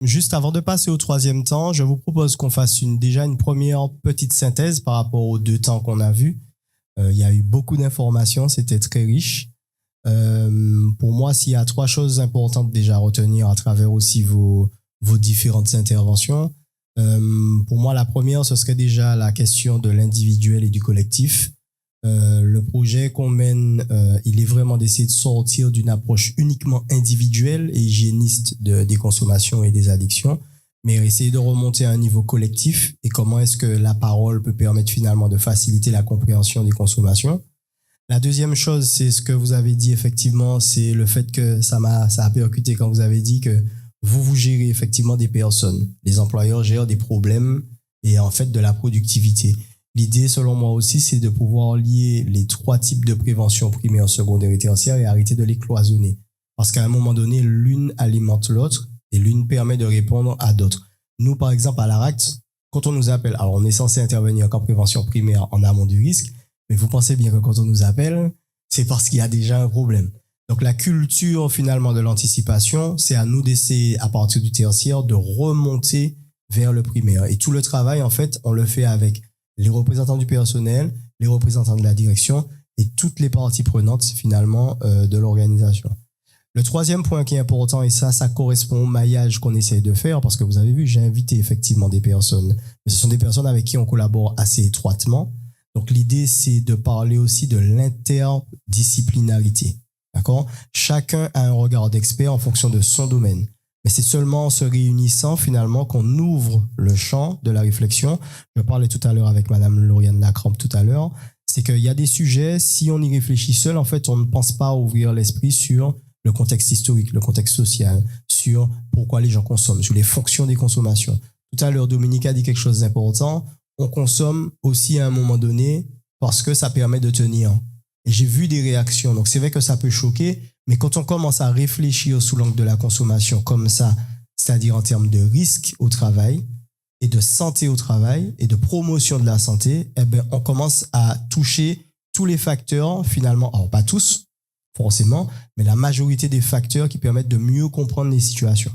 Juste avant de passer au troisième temps, je vous propose qu'on fasse déjà une première petite synthèse par rapport aux deux temps qu'on a vus. Il y a eu beaucoup d'informations, c'était très riche. Pour moi, s'il y a trois choses importantes déjà à retenir à travers aussi vos différentes interventions, pour moi, la première, ce serait déjà la question de l'individuel et du collectif. Le projet qu'on mène, il est vraiment d'essayer de sortir d'une approche uniquement individuelle et hygiéniste des consommations et des addictions, mais essayer de remonter à un niveau collectif et comment est-ce que la parole peut permettre finalement de faciliter la compréhension des consommations. La deuxième chose, c'est ce que vous avez dit effectivement, c'est le fait que ça a percuté quand vous avez dit que vous gérez effectivement des personnes. Les employeurs gèrent des problèmes et en fait de la productivité. L'idée, selon moi aussi, c'est de pouvoir lier les trois types de prévention primaire, secondaire et tertiaire et arrêter de les cloisonner. Parce qu'à un moment donné, l'une alimente l'autre et l'une permet de répondre à d'autres. Nous, par exemple, à l'ARACT, quand on nous appelle, alors on est censé intervenir qu'en prévention primaire en amont du risque, mais vous pensez bien que quand on nous appelle, c'est parce qu'il y a déjà un problème. Donc la culture finalement de l'anticipation, c'est à nous d'essayer à partir du tertiaire de remonter vers le primaire. Et tout le travail, en fait, on le fait avec les représentants du personnel, les représentants de la direction et toutes les parties prenantes finalement de l'organisation. Le troisième point qui est important, et ça correspond au maillage qu'on essaie de faire, parce que vous avez vu, j'ai invité effectivement des personnes, mais ce sont des personnes avec qui on collabore assez étroitement. Donc l'idée, c'est de parler aussi de l'interdisciplinarité. D'accord ? Chacun a un regard d'expert en fonction de son domaine. Mais c'est seulement en se réunissant finalement qu'on ouvre le champ de la réflexion. Je parlais tout à l'heure avec Madame Lauriane Lacrampe tout à l'heure. C'est qu'il y a des sujets, si on y réfléchit seul, en fait, on ne pense pas à ouvrir l'esprit sur le contexte historique, le contexte social, sur pourquoi les gens consomment, sur les fonctions des consommations. Tout à l'heure, Dominique a dit quelque chose d'important. On consomme aussi à un moment donné parce que ça permet de tenir. Et j'ai vu des réactions. Donc, c'est vrai que ça peut choquer, mais quand on commence à réfléchir sous l'angle de la consommation comme ça, c'est-à-dire en termes de risque au travail et de santé au travail et de promotion de la santé, eh ben, on commence à toucher tous les facteurs finalement, alors pas tous forcément, mais la majorité des facteurs qui permettent de mieux comprendre les situations.